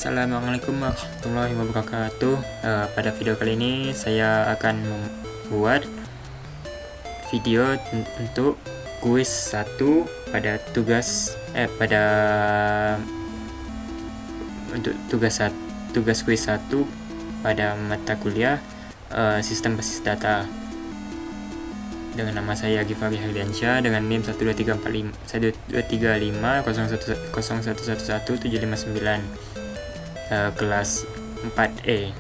Assalamualaikum warahmatullahi wabarakatuh. Pada video kali ini saya akan membuat video untuk kuis 1 pada tugas kuis 1 pada mata kuliah sistem basis data dengan nama saya Gifari Hardiansyah dengan NIM 12345 kelas 4E.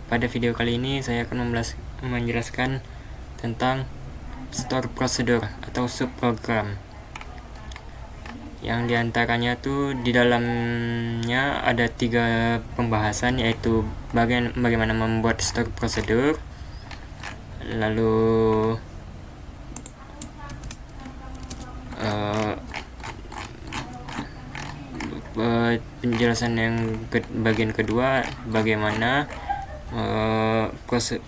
Pada video kali ini saya akan menjelaskan tentang store procedure atau subprogram, yang diantaranya tuh di dalamnya ada 3 pembahasan, yaitu bagaimana membuat store procedure, lalu penjelasan yang bagian kedua bagaimana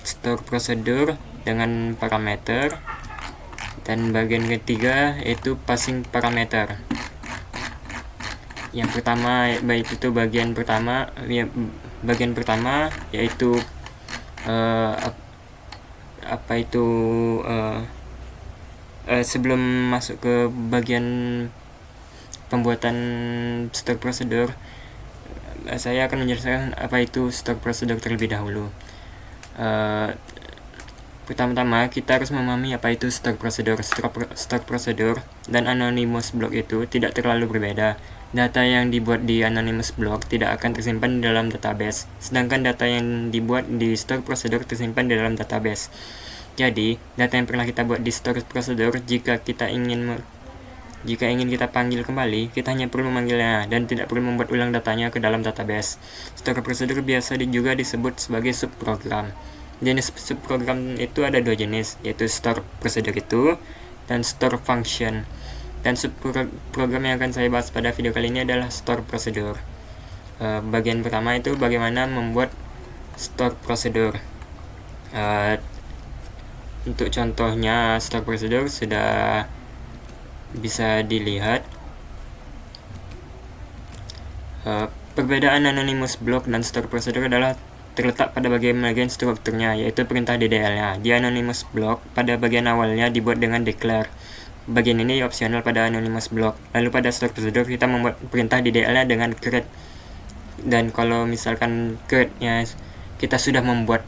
store procedure dengan parameter, dan bagian ketiga yaitu passing parameter. Yang pertama bagian pertama yaitu sebelum masuk ke bagian pembuatan store procedure, saya akan menjelaskan apa itu store procedure terlebih dahulu. Pertama-tama kita harus memahami apa itu store procedure. Store procedure dan anonymous block itu tidak terlalu berbeda. Data yang dibuat di anonymous block tidak akan tersimpan di dalam database, sedangkan data yang dibuat di store procedure tersimpan di dalam database. Jadi, data yang pernah kita buat di store procedure, jika ingin kita panggil kembali, kita hanya perlu memanggilnya dan tidak perlu membuat ulang datanya ke dalam database. Store procedure biasa juga disebut sebagai subprogram. Jenis subprogram itu ada 2 jenis, yaitu store procedure itu dan store function. Dan subprogram yang akan saya bahas pada video kali ini adalah store procedure. Bagian pertama itu bagaimana membuat store procedure. Untuk contohnya store procedure sudah bisa dilihat. Perbedaan anonymous block dan store procedure adalah terletak pada bagian strukturnya, yaitu perintah DDL-nya. Di anonymous block, pada bagian awalnya dibuat dengan declare. Bagian ini opsional pada anonymous block. Lalu pada store procedure kita membuat perintah DDL-nya dengan create. Dan kalau misalkan create-nya kita sudah membuat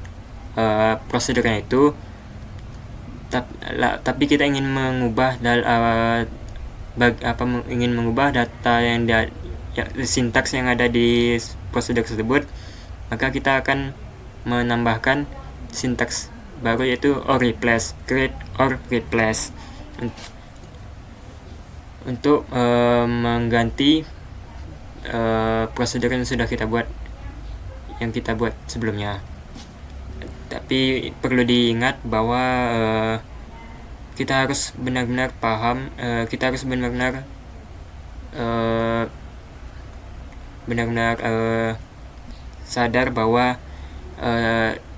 prosedurnya itu, tapi kita ingin mengubah data yang sintaks yang ada di prosedur tersebut, maka kita akan menambahkan sintaks baru, yaitu or replace, create or replace, untuk mengganti prosedur yang kita buat sebelumnya. Tapi perlu diingat bahwa kita harus benar-benar paham, sadar bahwa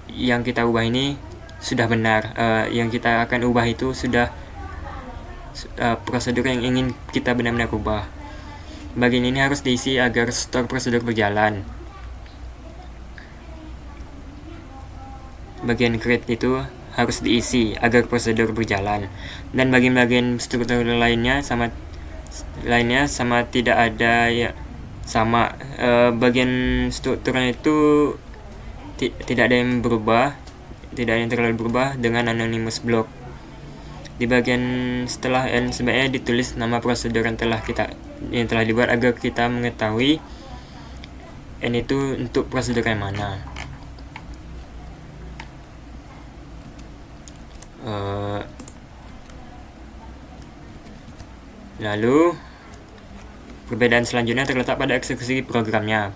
yang kita ubah ini sudah benar. Yang kita akan ubah itu sudah prosedur yang ingin kita benar-benar ubah. Bagian ini harus diisi agar store prosedur berjalan. Bagian create itu harus diisi agar prosedur berjalan, dan bagian-bagian struktur lainnya sama tidak ada sama. Bagian strukturnya itu tidak ada yang terlalu berubah dengan anonymous block. Di bagian setelah N sebaiknya ditulis nama prosedur yang telah dibuat agar kita mengetahui N itu untuk prosedur yang mana. Lalu perbedaan selanjutnya terletak pada eksekusi programnya.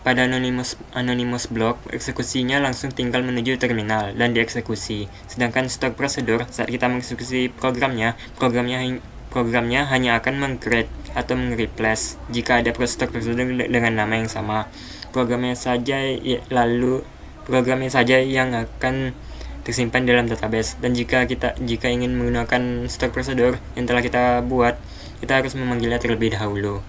Pada anonymous block, eksekusinya langsung tinggal menuju terminal dan dieksekusi. Sedangkan store procedure, saat kita mengeksekusi programnya hanya akan meng-create atau meng-replace jika ada store procedure dengan nama yang sama. Programnya saja yang akan tersimpan dalam database. Dan jika ingin menggunakan store procedure yang telah kita buat, kita harus memanggilnya terlebih dahulu.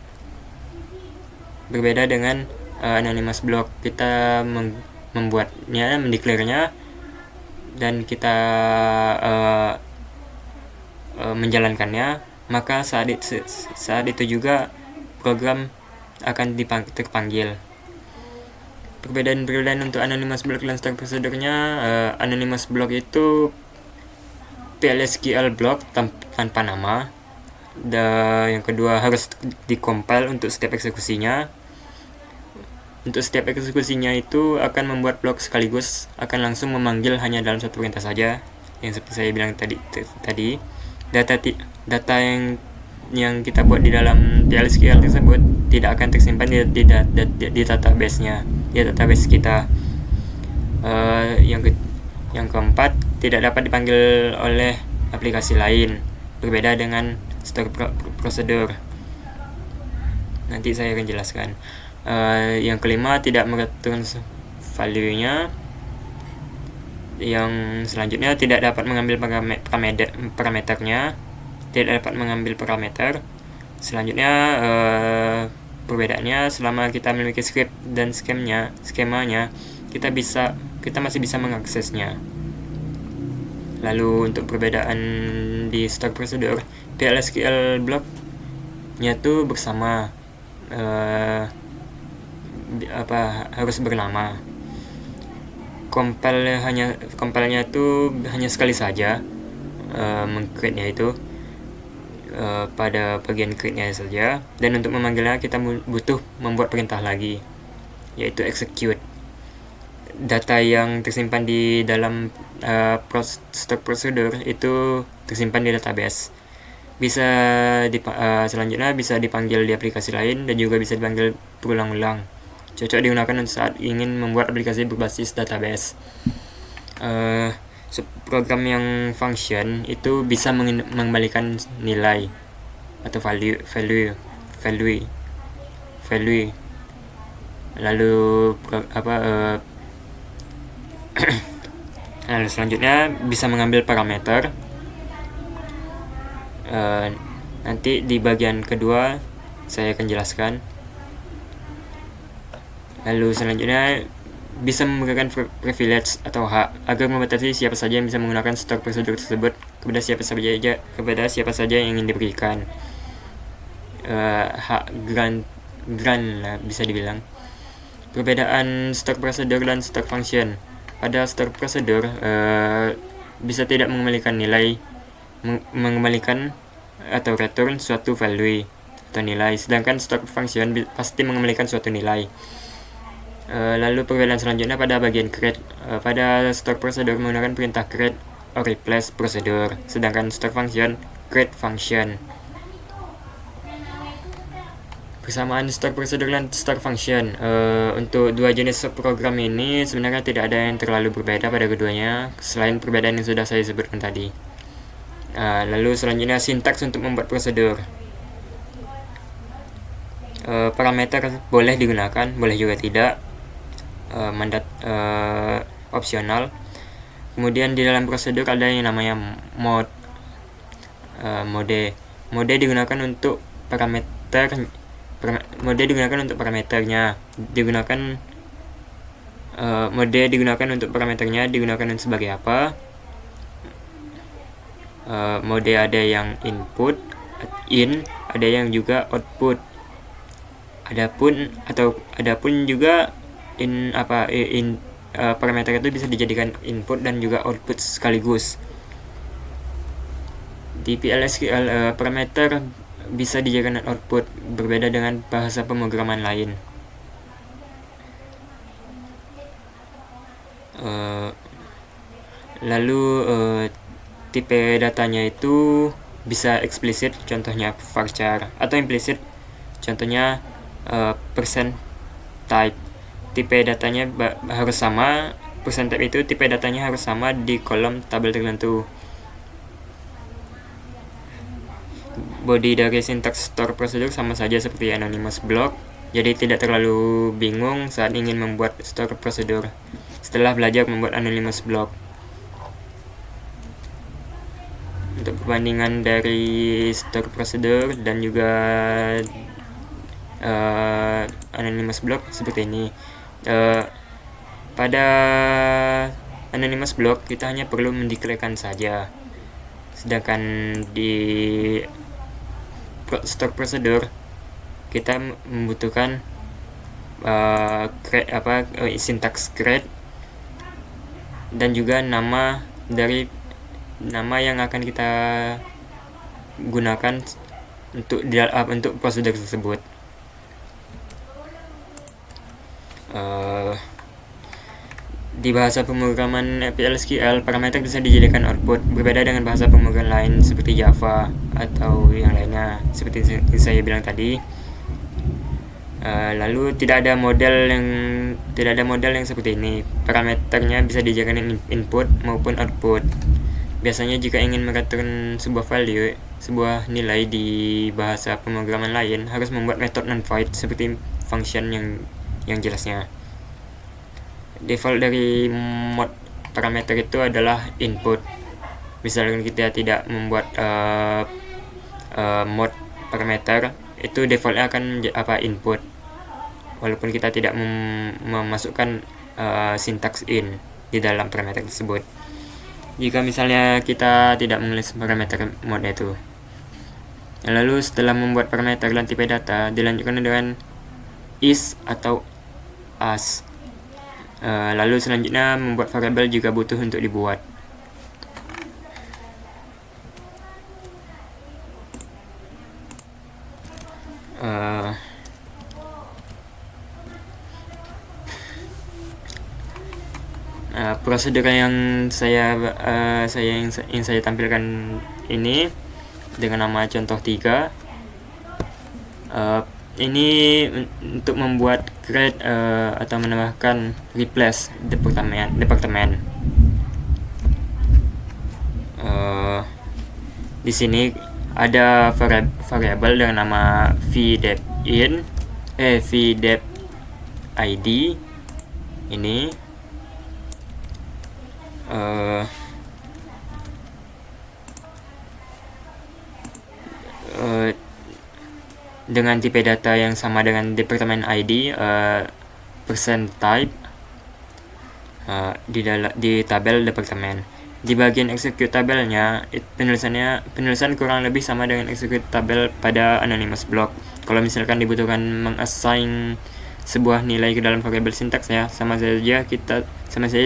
Berbeda dengan anonymous block, kita membuatnya, mendeklarenya, dan kita menjalankannya, maka saat itu juga program akan terpanggil. Perbedaan untuk anonymous block dan stored prosedurnya, anonymous block itu PLSQL block tanpa nama. Dan yang kedua, harus dikompil untuk setiap eksekusinya. Untuk setiap eksekusinya itu akan membuat blok sekaligus, akan langsung memanggil hanya dalam satu perintah saja. Yang seperti saya bilang tadi data yang kita buat di dalam PLSQL tersebut tidak akan tersimpan di database-nya, di database kita. Yang keempat, tidak dapat dipanggil oleh aplikasi lain, berbeda dengan store prosedur. Nanti saya akan jelaskan. Yang kelima, tidak mereturn value-nya. Yang selanjutnya, tidak dapat mengambil parameternya, tidak dapat mengambil parameter. Selanjutnya, perbedaannya, selama kita memiliki script dan skemanya, kita masih bisa mengaksesnya. Lalu untuk perbedaan di stored prosedur, PLSQL block-nya tuh bersama, harus bernama. Compile-nya itu hanya sekali saja, meng-create-nya itu pada bagian create-nya saja, dan untuk memanggilnya kita butuh membuat perintah lagi, yaitu execute. Data yang tersimpan di dalam stored procedure itu tersimpan di database. Selanjutnya bisa dipanggil di aplikasi lain dan juga bisa dipanggil berulang-ulang. Cocok digunakan untuk saat ingin membuat aplikasi berbasis database. Program yang function itu bisa mengembalikan nilai atau value. Lalu lalu selanjutnya bisa mengambil parameter. Nanti di bagian kedua saya akan jelaskan. Lalu selanjutnya bisa memberikan privilege atau hak agar membatasi siapa saja yang bisa menggunakan stored prosedur tersebut kepada siapa saja yang ingin diberikan. Hak grant lah bisa dibilang. Perbedaan stored procedure dan stored function. Pada stored procedure bisa tidak mengembalikan nilai, mengembalikan atau return suatu value atau nilai, sedangkan stored function pasti mengembalikan suatu nilai. Lalu perbedaan selanjutnya pada bagian create. Pada stored procedure menggunakan perintah create or replace procedure, sedangkan stored function create function. Persamaan stored procedure dan stored function. Untuk dua jenis program ini sebenarnya tidak ada yang terlalu berbeda pada keduanya, selain perbedaan yang sudah saya sebutkan tadi. Lalu selanjutnya sintaks untuk membuat prosedur. Parameter boleh digunakan, boleh juga tidak. Mandat opsional. Kemudian di dalam prosedur ada yang namanya mode. Mode digunakan untuk parameternya. Mode digunakan untuk parameternya digunakan sebagai apa? Mode ada yang input, ada yang juga output. Adapun juga parameter itu bisa dijadikan input dan juga output sekaligus. Di PLSQL parameter bisa dijadikan output, berbeda dengan bahasa pemrograman lain. Lalu tipe datanya itu bisa eksplisit, contohnya varchar, atau implisit, contohnya percent type. Tipe datanya harus sama, percent type itu tipe datanya harus sama di kolom tabel tertentu. Body dari sintaks store procedure sama saja seperti anonymous block, jadi tidak terlalu bingung saat ingin membuat store procedure setelah belajar membuat anonymous block. Untuk perbandingan dari store procedure dan juga anonymous block seperti ini. Pada anonymous block kita hanya perlu mendeklarasikan saja, sedangkan di stock procedure kita membutuhkan syntax create dan juga nama yang akan kita gunakan untuk prosedur tersebut. Di bahasa pemrograman PLSQL, parameter bisa dijadikan output, berbeda dengan bahasa pemrograman lain seperti Java atau yang lainnya seperti yang saya bilang tadi. Lalu tidak ada model yang seperti ini. Parameternya bisa dijadikan input maupun output. Biasanya jika ingin mengaturkan sebuah nilai di bahasa pemrograman lain, harus membuat metode non-void seperti function yang jelasnya. Default dari mode parameter itu adalah input. Misalkan kita tidak membuat mode parameter, itu defaultnya akan input, walaupun kita tidak memasukkan syntax in di dalam parameter tersebut. Jika misalnya kita tidak menulis parameter mode itu, lalu setelah membuat parameter dan tipe data, dilanjutkan dengan is atau as. Lalu selanjutnya membuat variabel juga butuh untuk dibuat. Prosedur yang saya tampilkan ini dengan nama contoh 3. Ini untuk membuat create atau menambahkan replace departemen. Di sini ada variabel dengan nama vdep id ini. Dengan tipe data yang sama dengan departemen ID, %type di tabel departemen. Di bagian execute tabelnya, penulisan kurang lebih sama dengan execute tabel pada anonymous block. Kalau misalkan dibutuhkan mengassign sebuah nilai ke dalam variabel syntax, ya sama saja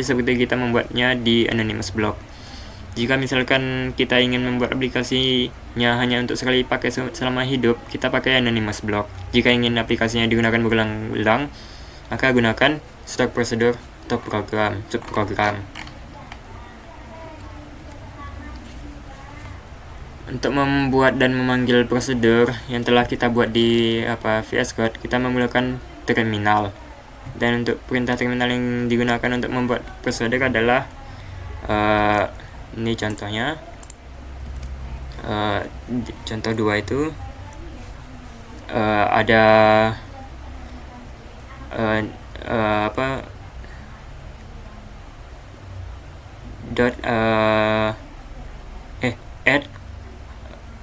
seperti kita membuatnya di anonymous block. Jika misalkan kita ingin membuat aplikasinya hanya untuk sekali pakai selama hidup, kita pakai anonymous block. Jika ingin aplikasinya digunakan berulang-ulang, maka gunakan stock procedure atau subprogram. Untuk membuat dan memanggil prosedur yang telah kita buat di VS Code, kita menggunakan terminal. Dan untuk perintah terminal yang digunakan untuk membuat prosedur adalah ini contohnya, contoh 2 itu ada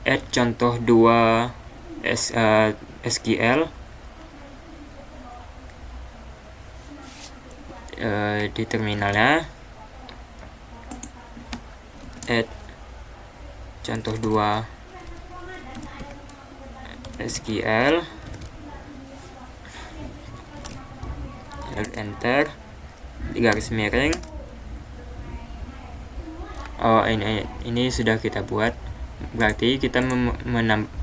add contoh 2 SQL di terminalnya, add contoh 2 SQL, enter, garis miring. Ini sudah kita buat, berarti kita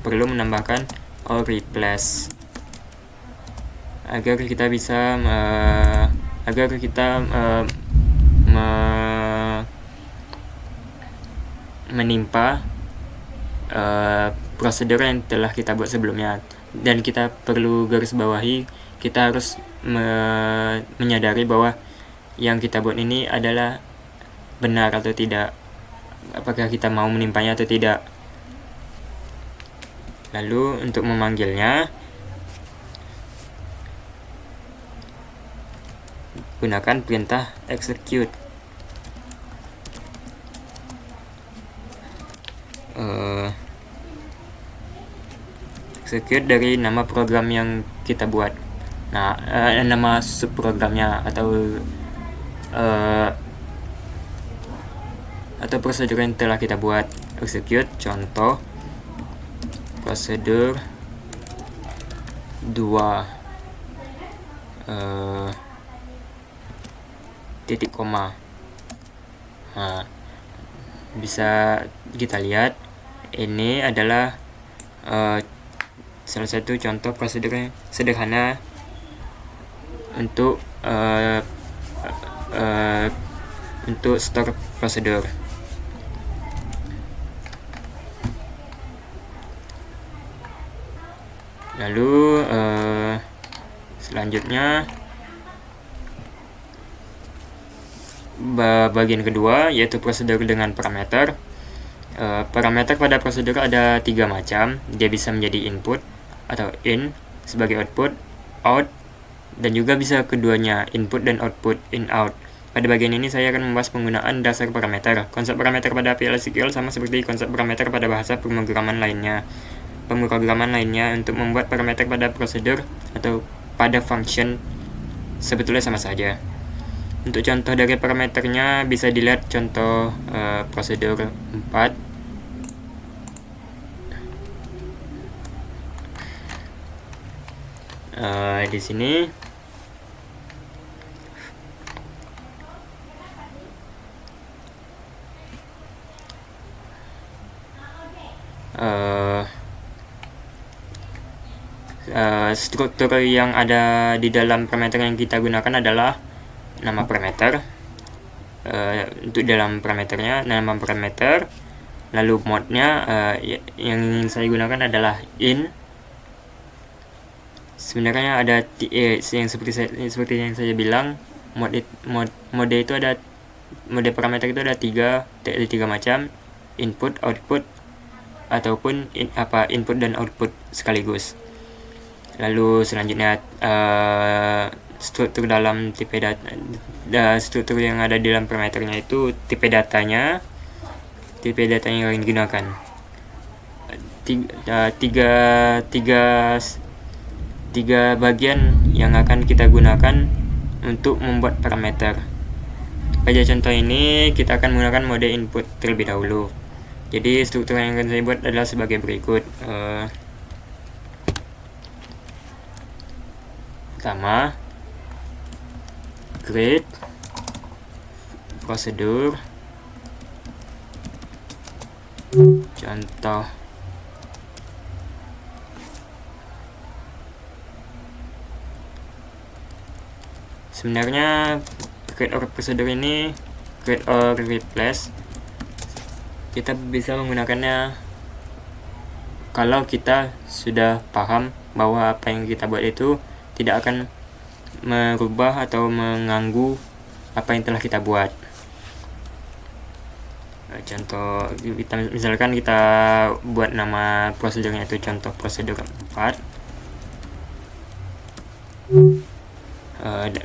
perlu menambahkan replace agar kita bisa menimpa prosedur yang telah kita buat sebelumnya. Dan kita perlu garis bawahi, kita harus menyadari bahwa yang kita buat ini adalah benar atau tidak, apakah kita mau menimpanya atau tidak. Lalu untuk memanggilnya, gunakan perintah execute. Execute dari nama program yang kita buat. Nah, nama subprogramnya atau prosedur yang telah kita buat. Execute contoh prosedur 2 titik koma. Nah, bisa kita lihat ini adalah salah satu contoh prosedur yang sederhana untuk store prosedur. Lalu selanjutnya bagian kedua, yaitu prosedur dengan parameter. Parameter pada prosedur ada 3 macam. Dia bisa menjadi input atau in sebagai output, out, dan juga bisa keduanya, input dan output, in out. Pada bagian ini saya akan membahas penggunaan dasar parameter. Konsep parameter pada PL/SQL sama seperti konsep parameter pada bahasa pemrograman lainnya. Untuk membuat parameter pada prosedur atau pada function sebetulnya sama saja. Untuk contoh dari parameternya bisa dilihat contoh prosedur 4. Di sini struktur yang ada di dalam parameter yang kita gunakan adalah nama parameter. Untuk dalam parameternya nama parameter, lalu mode-nya yang saya gunakan adalah in. Sebenarnya ada yang seperti yang saya bilang, mode itu ada, mode parameter itu ada tiga macam, input, output, ataupun input dan output sekaligus. Lalu selanjutnya struktur dalam tipe data, struktur yang ada di dalam parameternya itu tipe datanya yang digunakan. Tiga bagian yang akan kita gunakan untuk membuat parameter. Pada contoh ini kita akan menggunakan mode input terlebih dahulu. Jadi struktur yang akan saya buat adalah sebagai berikut. Pertama, create prosedur contoh. Sebenarnya create or prosedur ini, create or replace, kita bisa menggunakannya kalau kita sudah paham bahwa apa yang kita buat itu tidak akan merubah atau mengganggu apa yang telah kita buat. Contoh, misalkan kita buat nama prosedurnya itu contoh prosedur 4.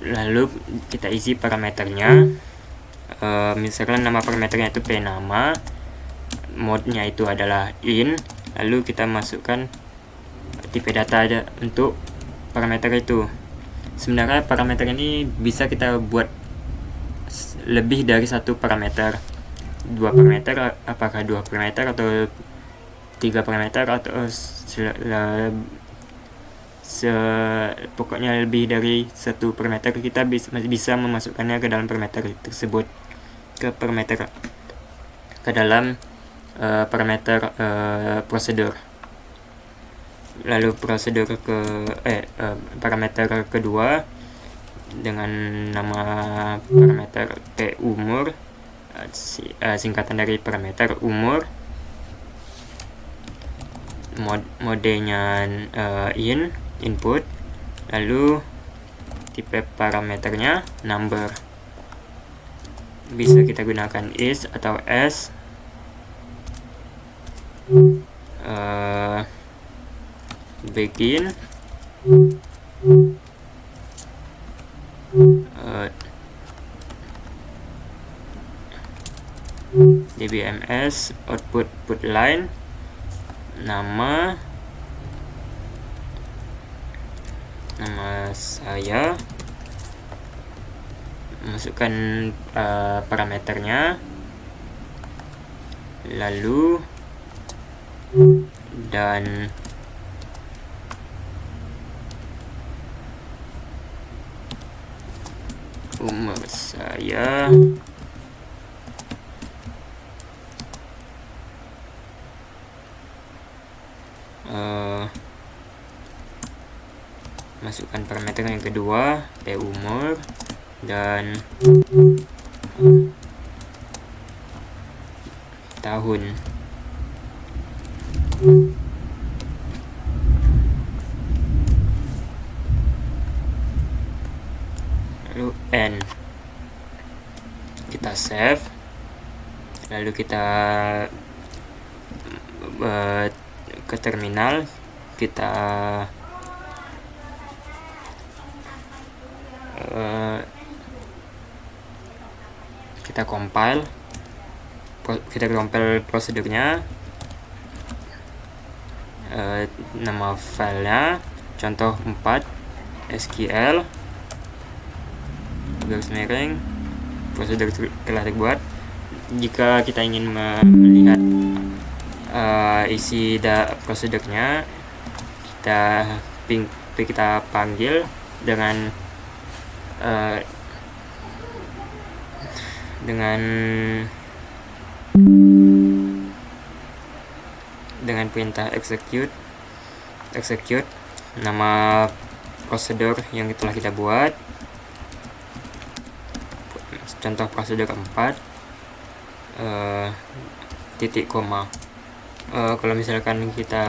Lalu kita isi parameternya. Misalkan nama parameternya itu pnama, mode-nya itu adalah in, lalu kita masukkan tipe data aja untuk parameter itu. Sebenarnya parameter ini bisa kita buat lebih dari satu parameter, 2 parameter, apakah 2 parameter atau 3 parameter atau pokoknya lebih dari satu parameter. Kita bisa memasukkannya ke dalam parameter tersebut, ke dalam parameter prosedur. Lalu prosedur parameter kedua dengan nama parameter p umur, singkatan dari parameter umur, modenya input, lalu tipe parameternya number. Bisa kita gunakan is atau s. Begin dbms output put line, nama, nama saya, masukkan parameternya, lalu dan umur saya, masukkan parameter yang kedua, umur, dan tahun. Lalu N, kita save, lalu kita ke terminal, kita compile prosedurnya, nama filenya contoh 4 SQL garis miring, prosedur telah terbuat. Jika kita ingin melihat isi prosedurnya, kita panggil dengan perintah execute nama prosedur yang telah kita buat, contoh prosedur 4, titik koma. Kalau misalkan kita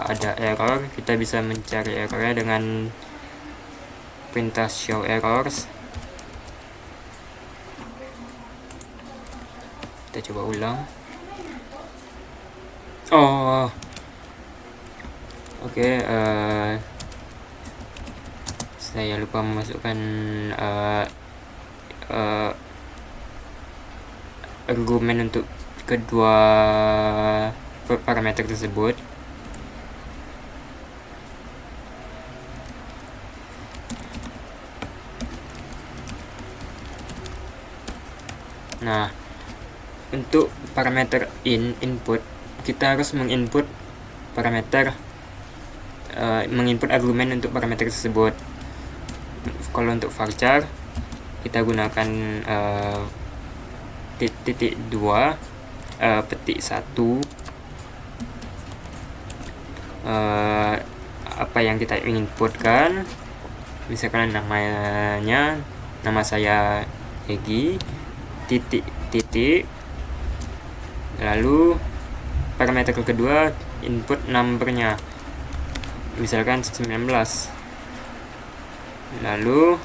ada error, kita bisa mencari errornya dengan perintah show errors. Kita coba ulang. Oke, saya lupa memasukkan argumen untuk kedua parameter tersebut. Nah, untuk parameter input, kita harus menginput argumen untuk parameter tersebut. Kalau untuk varchar, kita gunakan titik 2 petik 1 apa yang kita ingin inputkan. Misalkan nama saya Egi, titik, lalu parameter kedua input numbernya, misalkan 19, lalu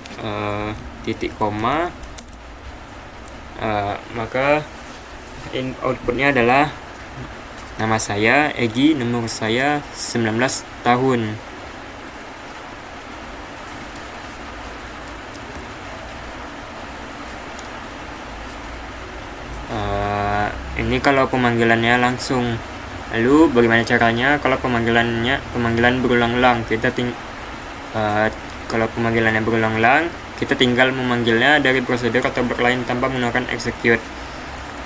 titik koma, maka outputnya adalah nama saya Egi, nomor saya 19 tahun. Ini kalau pemanggilannya langsung. Lalu bagaimana caranya kalau pemanggilan berulang-ulang? Kalau pemanggilannya berulang-ulang, kita tinggal memanggilnya dari prosedur atau blok lain tanpa menggunakan execute.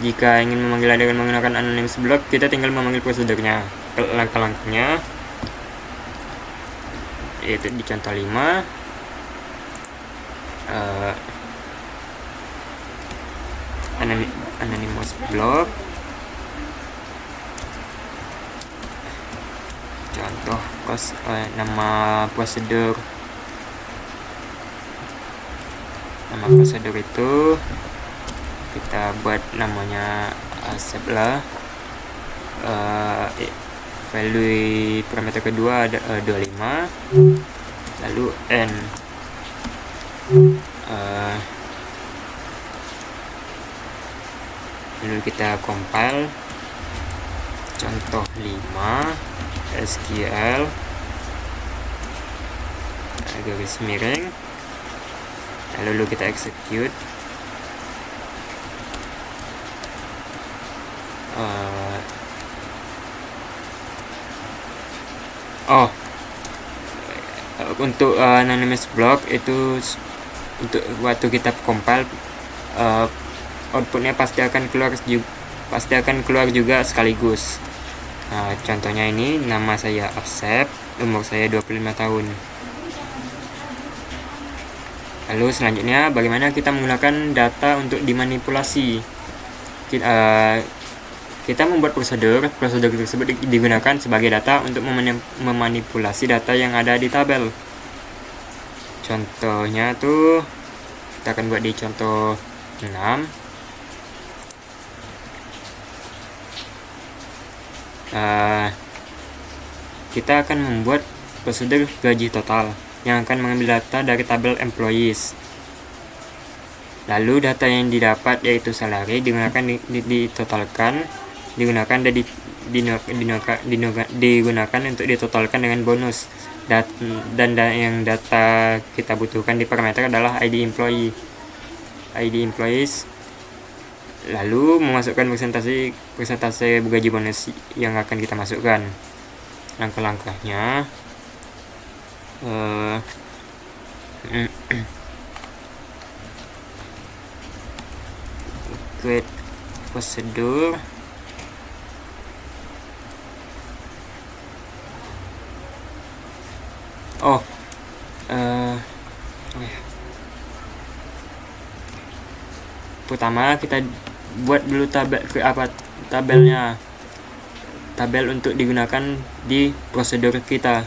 Jika ingin memanggilnya dengan menggunakan anonymous block, kita tinggal memanggil prosedurnya. Langkah-langkahnya yaitu di contoh 5, anonymous block, contoh nama prosedur itu kita buat namanya accept lah. Value parameter kedua ada 25, lalu n, lalu kita compile contoh 5 SQL garis miring, lalu kita execute. untuk anonymous block itu untuk waktu kita compile outputnya pasti akan keluar juga sekaligus. Contohnya ini, nama saya Absep, umur saya 25 tahun. Lalu selanjutnya bagaimana kita menggunakan data untuk dimanipulasi. Kita membuat prosedur tersebut digunakan sebagai data untuk memanipulasi data yang ada di tabel. Contohnya tuh kita akan buat di contoh 6. Kita akan membuat prosedur gaji total yang akan mengambil data dari tabel employees. Lalu data yang didapat yaitu salary digunakan digunakan untuk ditotalkan dengan bonus. Dan yang data kita butuhkan di parameter adalah ID employees. Lalu memasukkan persentase gaji bonus yang akan kita masukkan. Langkah-langkahnya create prosedur. Pertama kita buat dulu tabelnya. Tabel untuk digunakan di prosedur kita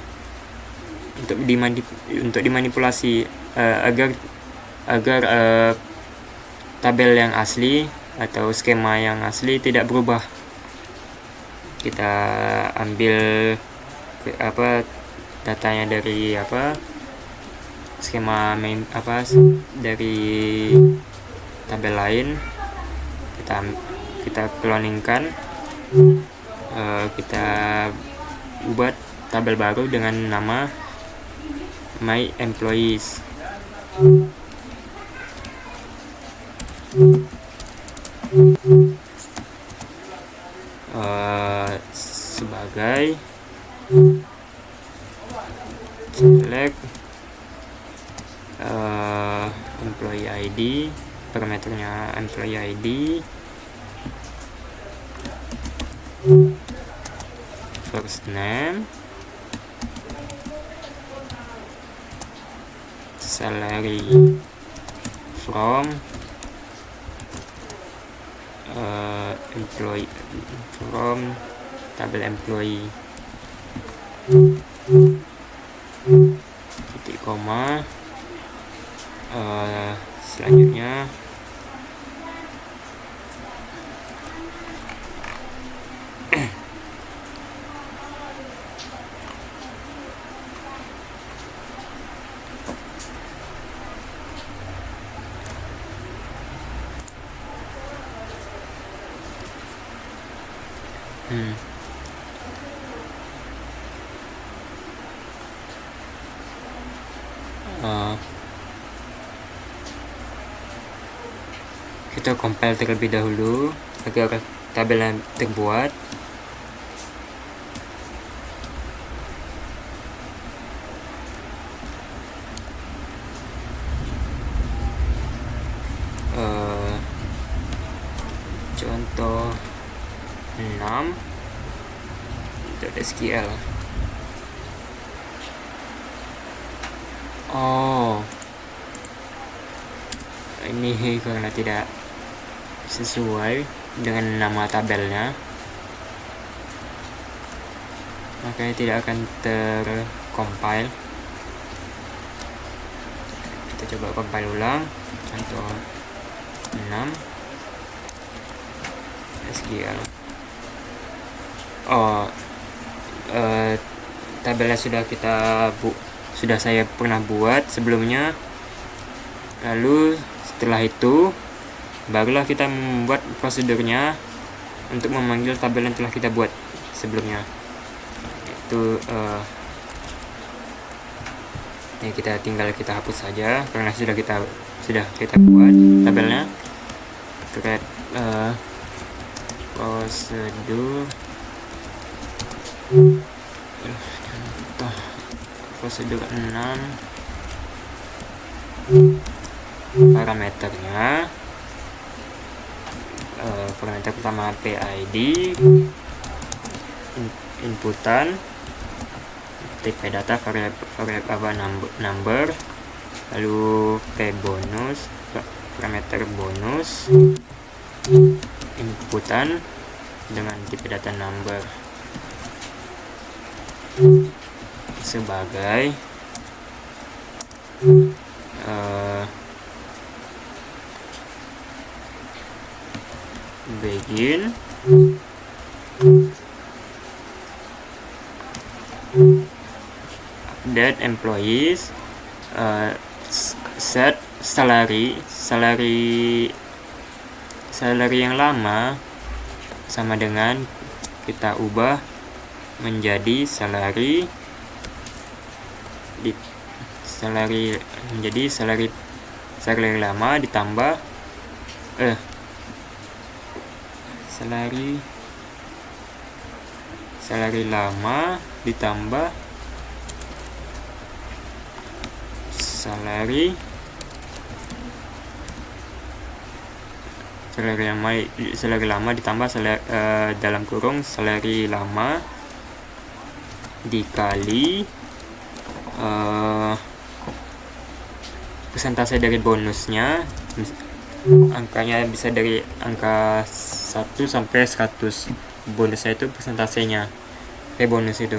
untuk dimanipulasi agar tabel yang asli atau skema yang asli tidak berubah. Kita ambil datanya dari skema dari tabel lain, kita cloningkan, kita buat tabel baru dengan nama my employees. Sebagai select employee ID, parameternya employee ID, first name, salary from employee from tabel employee, titik koma. Selanjutnya kita compile terlebih dahulu agar tabelnya terbuat. Contoh 6 .sql. Ini karena tidak sesuai dengan nama tabelnya, makanya tidak akan tercompile. Kita coba compile ulang. Contoh 6 SQL. Tabelnya sudah saya pernah buat sebelumnya. Lalu setelah itu barulah kita membuat prosedurnya untuk memanggil tabel yang telah kita buat sebelumnya. Itu ini kita hapus saja karena sudah kita buat tabelnya. Create prosedur 6, parameternya. Parameter pertama PID, inputan, tipe data variable number, lalu P bonus, parameter bonus, inputan dengan tipe data number sebagai begin update employees, set salary yang lama sama dengan kita ubah menjadi salary lama ditambah salary lama ditambah salary lama ditambah dalam kurung salary lama dikali persentase dari bonusnya. Angkanya bisa dari angka 1 sampai 100. Bonusnya itu persentasenya, bonus itu.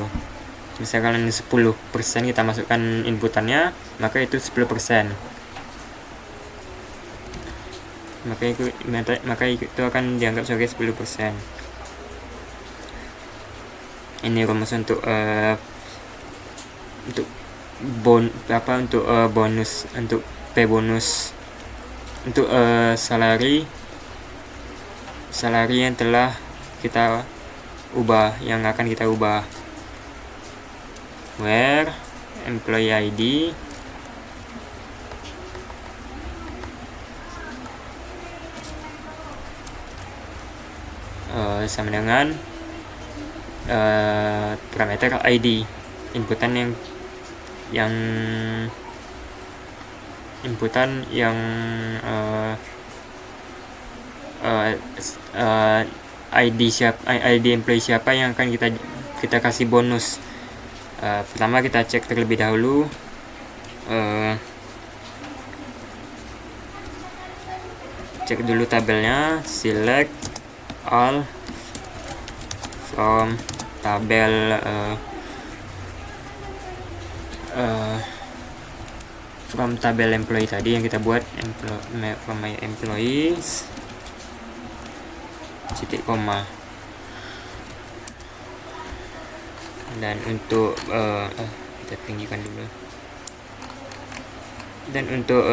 Misalkan 10% kita masukkan inputannya, maka itu 10%. Maka itu akan dianggap sebagai 10%. Ini rumus untuk bonus, untuk P bonus, untuk salary yang telah kita ubah, yang akan kita ubah. Where employee ID sama dengan parameter ID, inputan ID employee siapa yang akan kita kasih bonus. Pertama kita cek terlebih dahulu cek dulu tabelnya, select all from tabel employee tadi yang kita buat, from my employees, titik koma. Dan untuk kita tinggikan dulu. Dan untuk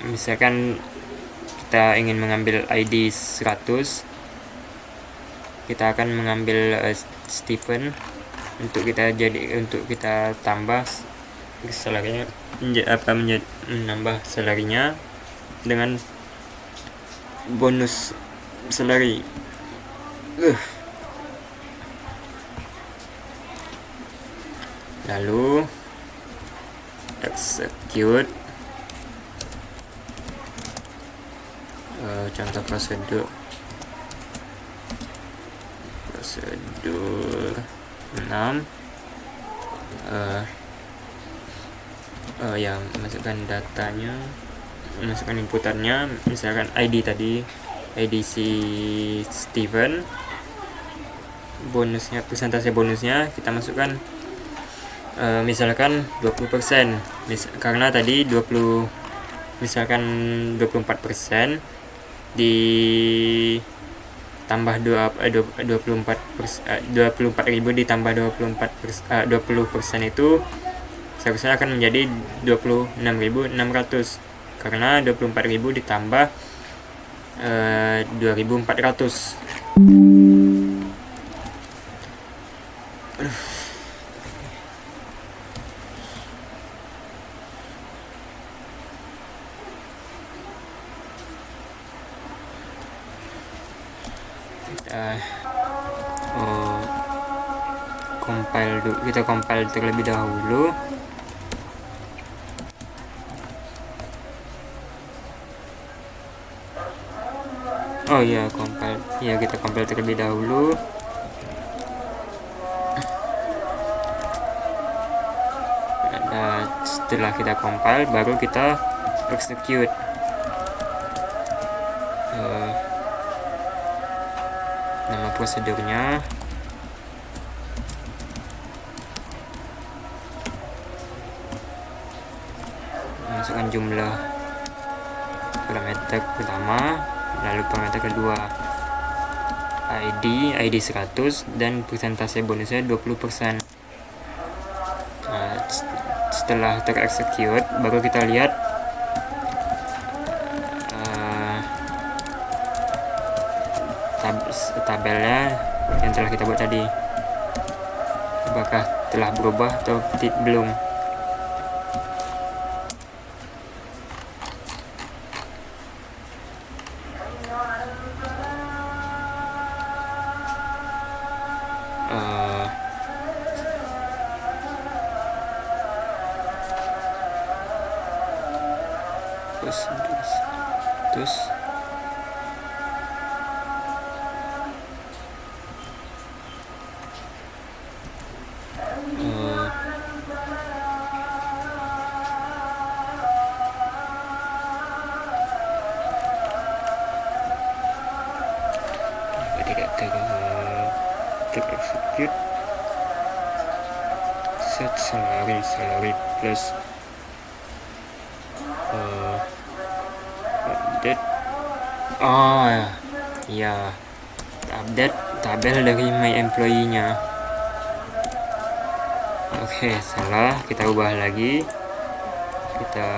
misalkan kita ingin mengambil ID 100, kita akan mengambil Stephen untuk kita tambah salarinya, menambah salarinya dengan bonus salary. Lalu execute contoh prosedur 6, yang masukkan datanya, masukkan inputannya, misalkan ID tadi, ID si Steven, bonusnya, persentase bonusnya kita masukkan misalkan 20%, karena tadi 24% ditambah 24.000 ditambah 20% itu seharusnya akan menjadi 26.600, karena 24.000 ditambah 2.400. kita compile terlebih dahulu. Oh iya, compile ya, kita compile terlebih dahulu. Dan setelah kita compile baru kita execute. Nama prosedurnya masukkan jumlah parameter pertama, lalu parameter kedua ID 100 dan persentase bonusnya 20%. Setelah terexecute baru kita lihat tabelnya yang telah kita buat tadi, apakah telah berubah atau belum. Terus tidak terexecute. Set salary plus update. Oh ya, update tabel dari my employee nya. Oke, salah, kita ubah lagi, kita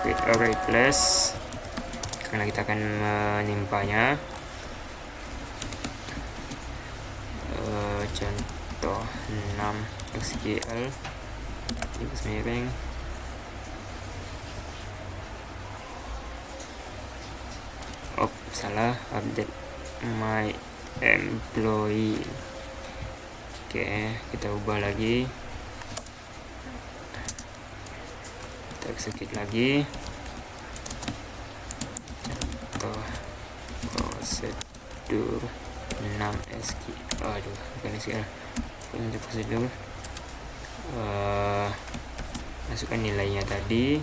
create a replace karena kita akan menimpanya. Contoh 6 SQL garis miring salah, update my employee. Oke, kita ubah lagi, kita execute lagi. Contoh prosedur 6 SQL, bukan SQL, untuk prosedur. Masukkan nilainya tadi.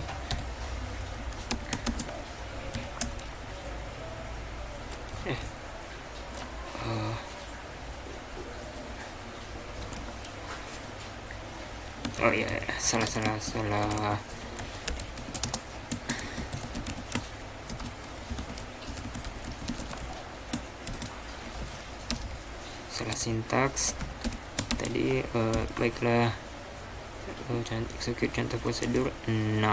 Oh iya, salah. Salah sintaks tadi. Baiklah, execute contoh prosedur 6.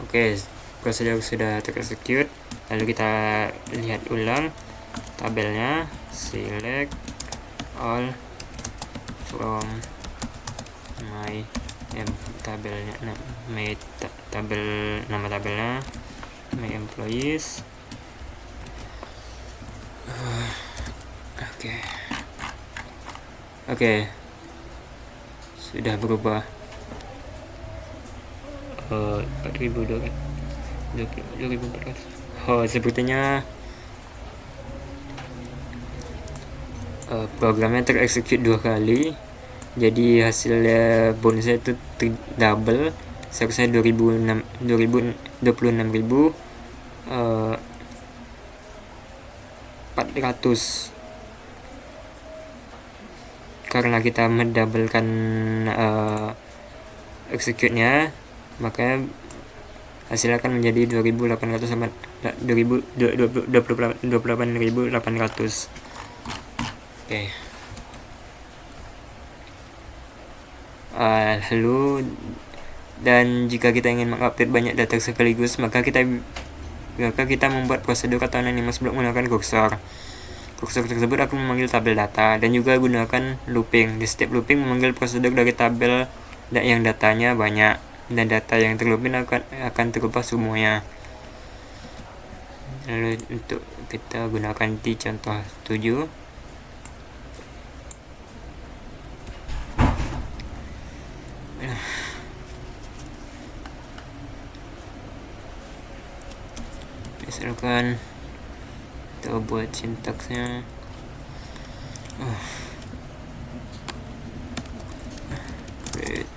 Oke, prosedur sudah terexecute. Lalu kita lihat ulang tabelnya. Select all from my tabelnya, nama tabelnya my employees. Oke, sudah berubah. 4.400. Oh, sepertinya programnya terexecute 2 kali, jadi hasilnya bonusnya itu double. Seharusnya 26.400. Karena kita mendoublekan execute-nya, maka hasilnya akan menjadi 2.800 sama 28.800. Lalu, dan jika kita ingin mengupdate banyak data sekaligus, maka kita membuat prosedur atau anonymous block menggunakan kursor. Kursor tersebut akan memanggil tabel data, dan juga gunakan looping. Di setiap looping memanggil prosedur dari tabel yang datanya banyak, dan data yang terlooping akan terubah semuanya. Lalu untuk kita gunakan di contoh 7. Misalkan kita buat sintaksnya create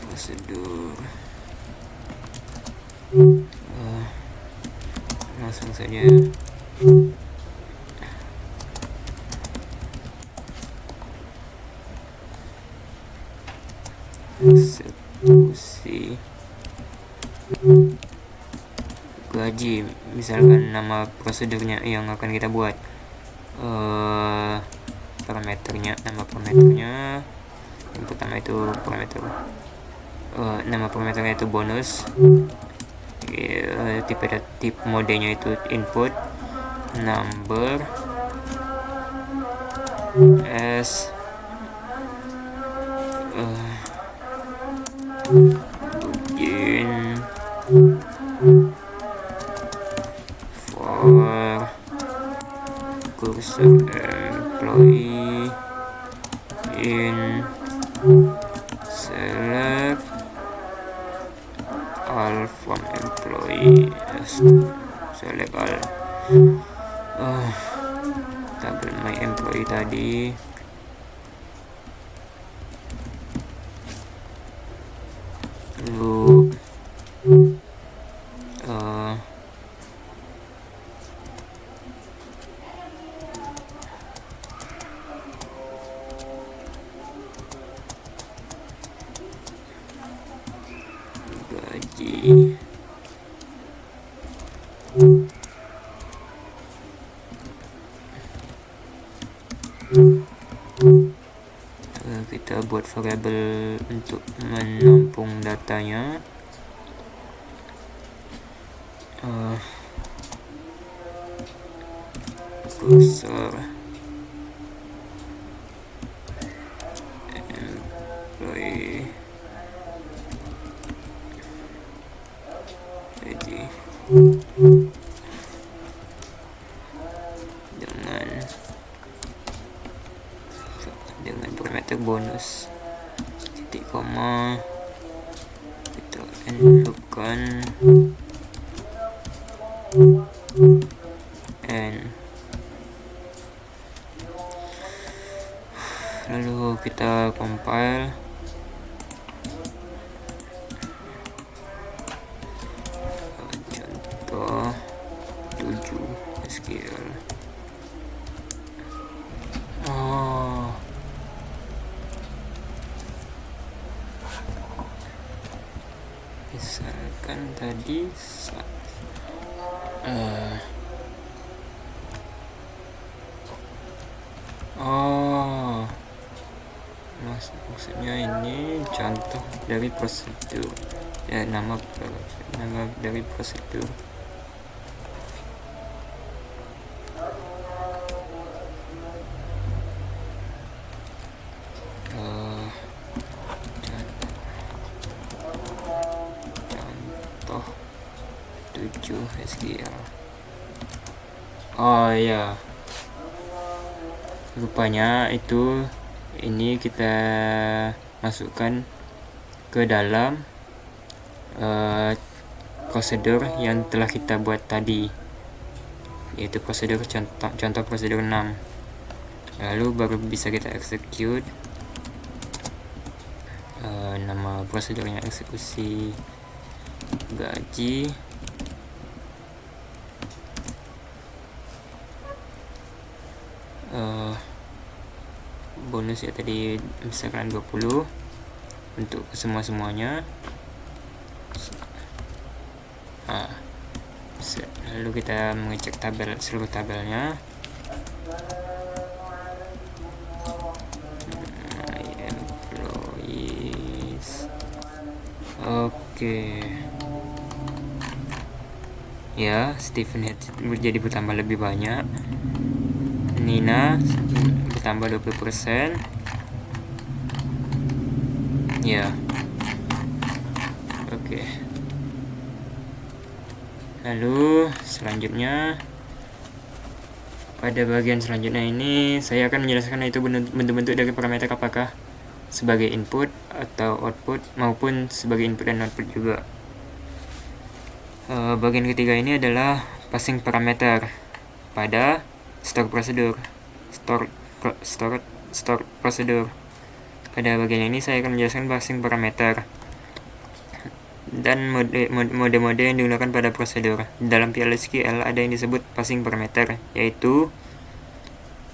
prosedur, langsung saja eksekusi gaji, misalkan nama prosedurnya yang akan kita buat, parameternya, nama parameternya yang pertama itu parameter, nama parameternya itu bonus, tipe modenya itu input, number, s, begin, for cursor employee, in select all from employee, select all, tabel my employee tadi, lalu gaji, kita buat variabel untuk menampung datanya, cursor employee ID dengan parameter bonus, titik koma, kita enlookkan n, lalu kita compile, contoh 7 SQL. Misalkan tadi maksudnya ini contoh dari prosedur, ya, nama dari prosedur. Contoh 7 SQL. Oh ya, rupanya itu ini kita masukkan ke dalam prosedur yang telah kita buat tadi, yaitu prosedur contoh prosedur 6. Lalu baru bisa kita execute. Nama prosedurnya eksekusi gaji, bonus ya tadi misalkan 20 untuk semuanya. Lalu kita mengecek seluruh tabelnya. My employees. Oke. Ya, Stephen jadi bertambah lebih banyak. Nina bertambah 20%. Ya. Oke. Lalu selanjutnya, pada bagian selanjutnya ini saya akan menjelaskan yaitu bentuk-bentuk dari parameter, apakah sebagai input atau output maupun sebagai input dan output juga. Bagian ketiga ini adalah passing parameter pada store prosedur. Store prosedur. Pada bagian ini saya akan menjelaskan passing parameter dan mode-mode yang digunakan pada prosedur. Dalam PL/SQL ada yang disebut passing parameter, yaitu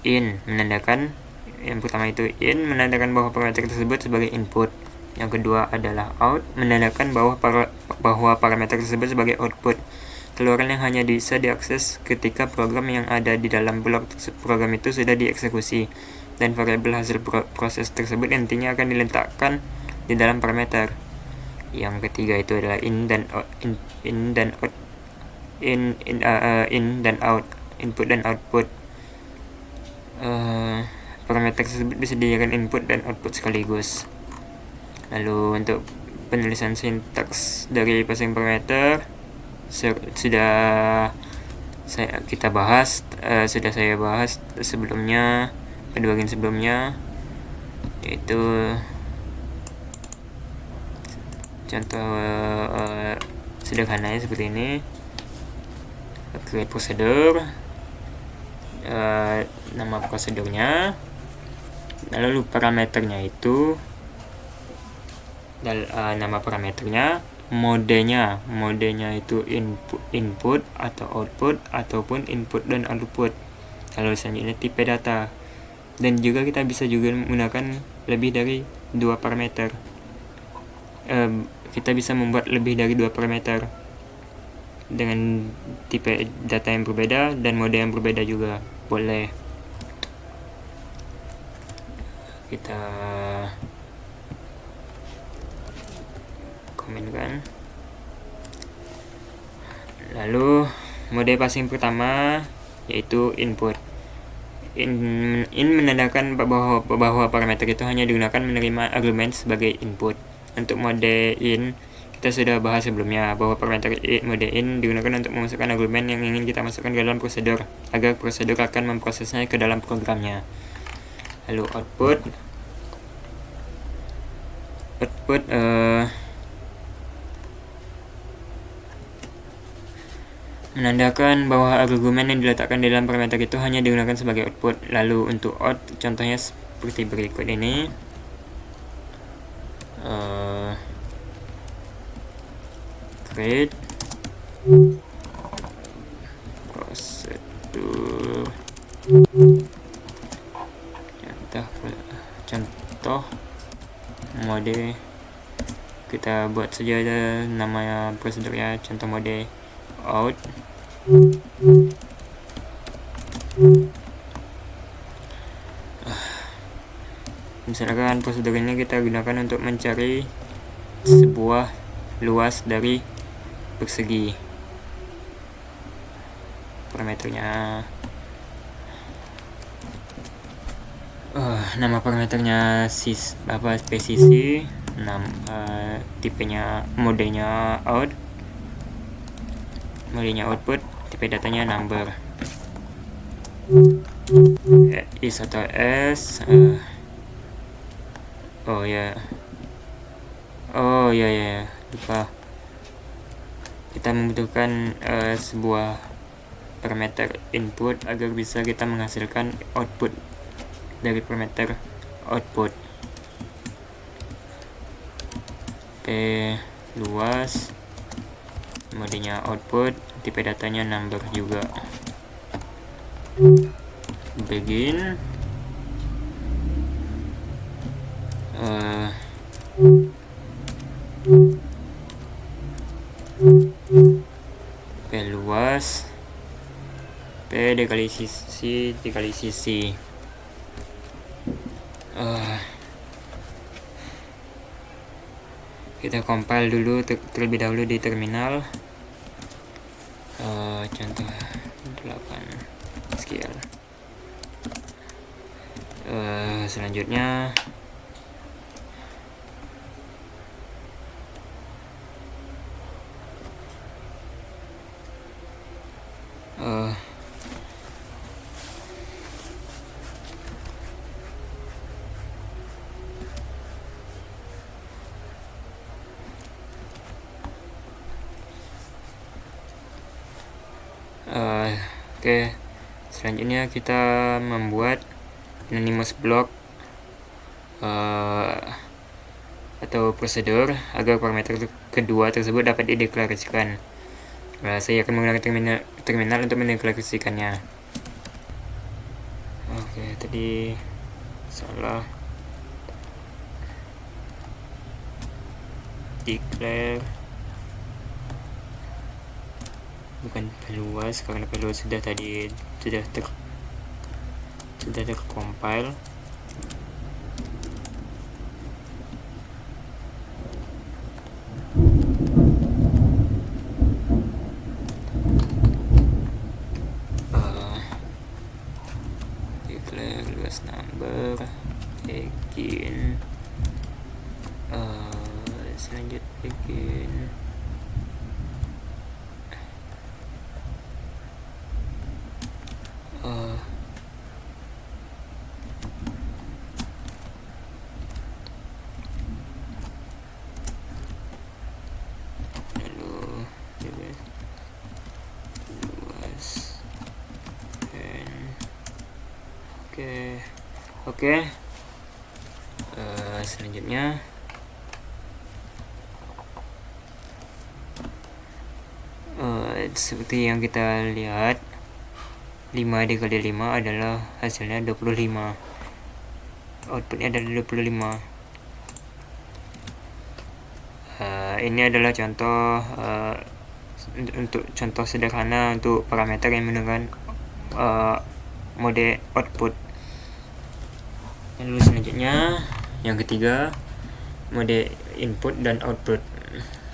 in menandakan, yang pertama itu in menandakan bahwa parameter tersebut sebagai input. Yang kedua adalah out menandakan bahwa parameter tersebut sebagai output. Keluaran yang hanya bisa diakses ketika program yang ada di dalam blok program itu sudah dieksekusi, dan variabel hasil proses tersebut nantinya akan diletakkan di dalam parameter. Yang ketiga itu adalah in dan out, input dan output. Parameter tersebut disediakan input dan output sekaligus. Lalu untuk penulisan sintaks dari passing parameter sudah saya bahas sebelumnya pada bagian sebelumnya, yaitu contoh sederhananya seperti ini: create prosedur, nama prosedurnya, lalu parameternya itu nama parameternya, modenya itu input atau output ataupun input dan output. Lalu selanjutnya tipe data, dan juga kita bisa juga menggunakan lebih dari 2 parameter. Kita bisa membuat lebih dari 2 parameter dengan tipe data yang berbeda dan mode yang berbeda juga boleh. Kita komenkan. Lalu mode passing pertama yaitu input. In menandakan bahwa parameter itu hanya digunakan menerima argumen sebagai input. Untuk mode in kita sudah bahas sebelumnya bahwa parameter mode in digunakan untuk memasukkan argumen yang ingin kita masukkan ke dalam prosedur agar prosedur akan memprosesnya ke dalam programnya. Lalu output menandakan bahwa argumen yang diletakkan di dalam parameter itu hanya digunakan sebagai output. Lalu untuk out contohnya seperti berikut ini. Create prosedur, contoh mode, kita buat saja ada nama prosedurnya, contoh mode out. Misalkan prosedur ini kita gunakan untuk mencari sebuah luas dari persegi. Parameternya nama parameternya spesifik, tipenya modenya out, modenya output, tipe datanya number, is atau s. Lupa, kita membutuhkan sebuah parameter input agar bisa kita menghasilkan output dari parameter output. Luas, modenya output, tipe datanya number juga. Begin P luas, P dikali sisi. Kita compile dulu terlebih dahulu di terminal. Contoh 8 SQL. Selanjutnya Oke, selanjutnya kita membuat anonymous block atau prosedur agar parameter kedua tersebut dapat dideklarasikan. Saya akan menggunakan terminal untuk mendeklarasikannya. Oke, tadi salah. Declare bukan peluas, karena peluas sudah tercompile. Declare luas number, begin, selanjutnya begin. Oke. Selanjutnya seperti yang kita lihat, 5 dikali 5 adalah hasilnya 25. Outputnya adalah 25. Ini adalah contoh untuk contoh sederhana untuk parameter yang menggunakan mode output. Lalu selanjutnya yang ketiga, mode input dan output.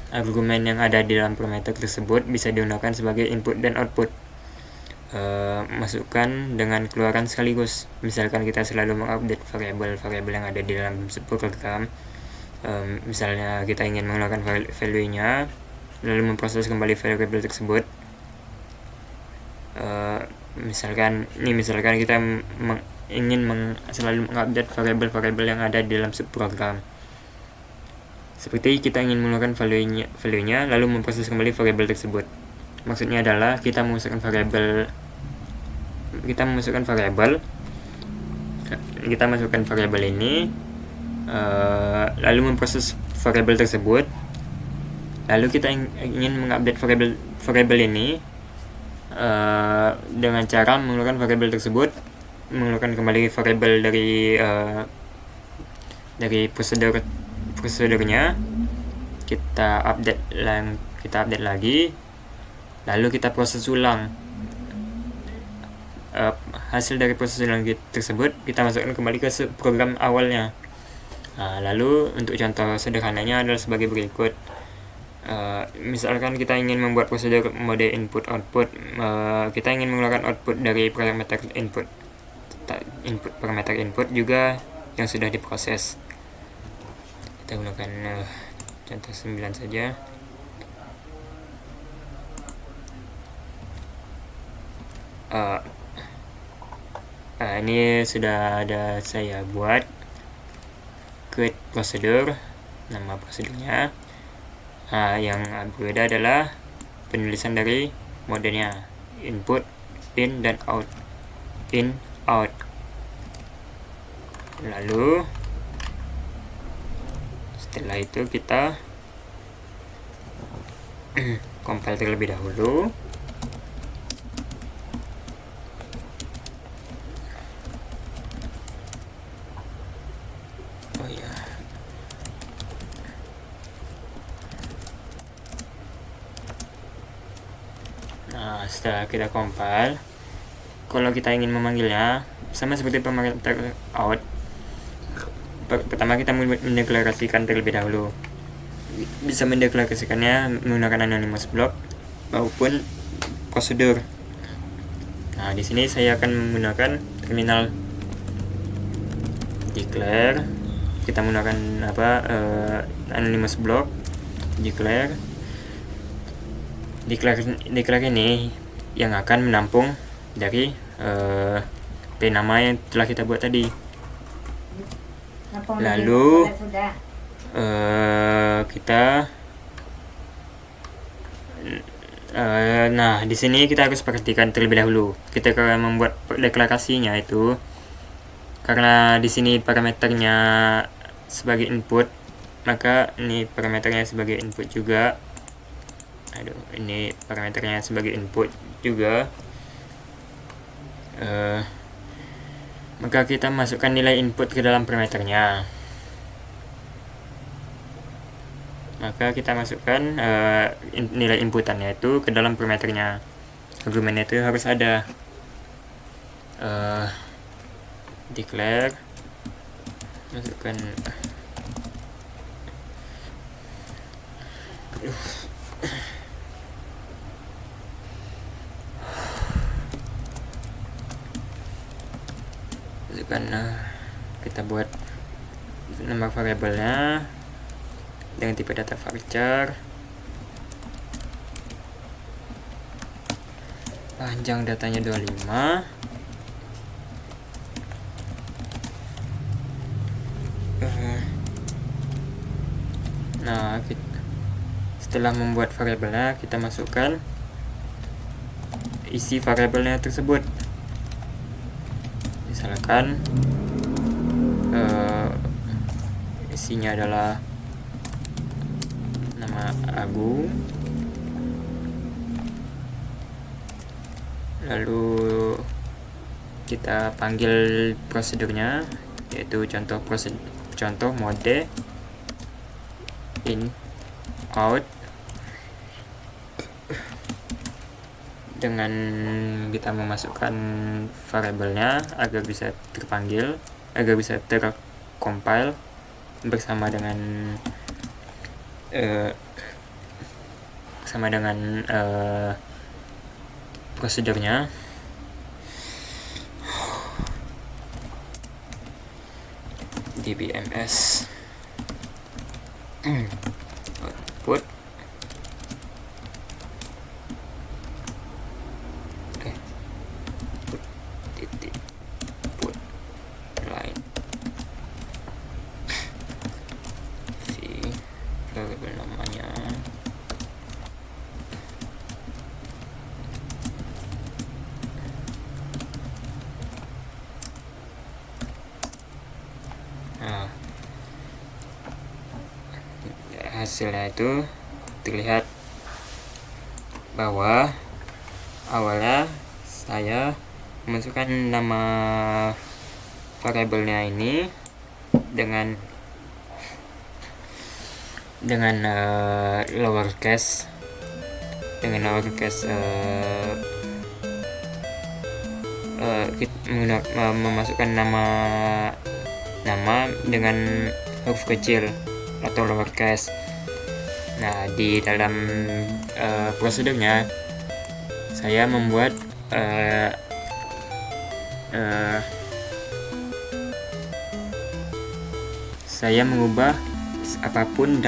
Argumen yang ada di dalam parameter tersebut bisa digunakan sebagai input dan output. Masukkan dengan keluaran sekaligus. Misalkan kita selalu mengupdate variabel yang ada di dalam program. Misalnya kita ingin mengeluarkan value-nya, lalu memproses kembali variabel tersebut. Misalkan kita ingin selalu mengupdate variabel yang ada di dalam subprogram. Seperti kita ingin mengeluarkan value-nya lalu memproses kembali variabel tersebut. Maksudnya adalah kita memasukkan variabel, kita masukkan variabel ini, lalu memproses variabel tersebut, lalu kita ingin mengupdate variabel ini dengan cara mengeluarkan variabel tersebut, mengeluarkan kembali variabel dari prosedurnya, kita update lagi, lalu kita proses ulang. Hasil dari proses ulang tersebut kita masukkan kembali ke program awalnya. Lalu untuk contoh sederhananya adalah sebagai berikut. Misalkan kita ingin membuat prosedur mode input output, kita ingin mengeluarkan output dari parameter input parameter input juga yang sudah diproses. Kita gunakan contoh 9 saja. Ini sudah ada saya buat create prosedur, nama prosedurnya. Yang berbeda adalah penulisan dari modenya, input, in, dan out. In, out. Lalu setelah itu kita compile terlebih dahulu. Setelah kita compile, kalau kita ingin memanggilnya sama seperti parameter out, pertama kita mendeklarasikan terlebih dahulu. Bisa mendeklarasikannya menggunakan anonymous block maupun prosedur. Di sini saya akan menggunakan terminal declare. Kita menggunakan anonymous block declare ini yang akan menampung dari nama yang telah kita buat tadi. Lalu kita Nah, di sini kita harus perhatikan terlebih dahulu. Kita akan membuat deklarasinya itu, karena di sini parameternya sebagai input, maka ini parameternya sebagai input juga. Ini parameternya sebagai input juga. Maka kita masukkan nilai input ke dalam parameternya. Maka kita masukkan nilai inputannya itu ke dalam parameternya. Argumennya itu harus ada declare, masukkan kita buat nama variabelnya dengan tipe data varchar, panjang datanya 25, nah setelah membuat variabelnya, kita masukkan isi variabelnya tersebut. Misalkan isinya adalah nama Agung, lalu kita panggil prosedurnya, yaitu contoh mode in out, dengan kita memasukkan variabelnya agar bisa terpanggil, agar bisa tercompile bersama dengan prosedurnya. dbms output titik put line si variabel namanya hasilnya itu terlihat bahwa awalnya saya memasukkan nama variabelnya ini dengan lowercase memasukkan nama dengan huruf kecil atau lowercase. Nah, di dalam prosedurnya saya membuat saya mengubah apapun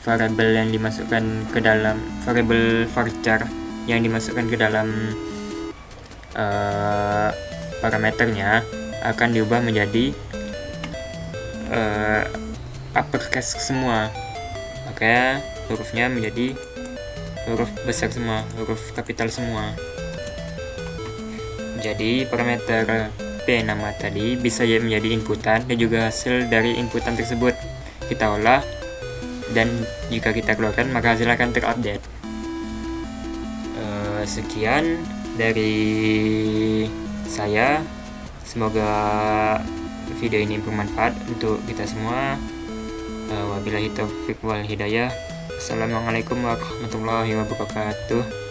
variabel yang dimasukkan ke dalam variabel varchar yang dimasukkan ke dalam parameternya akan diubah menjadi uppercase semua, maka hurufnya menjadi huruf besar semua, huruf kapital semua. Jadi parameter P nama tadi bisa menjadi inputan dan juga hasil dari inputan tersebut kita olah, dan jika kita keluarkan maka hasil akan terupdate. Sekian dari saya, semoga video ini bermanfaat untuk kita semua. Wabillahi taufiq wal hidayah. Assalamualaikum warahmatullahi wabarakatuh.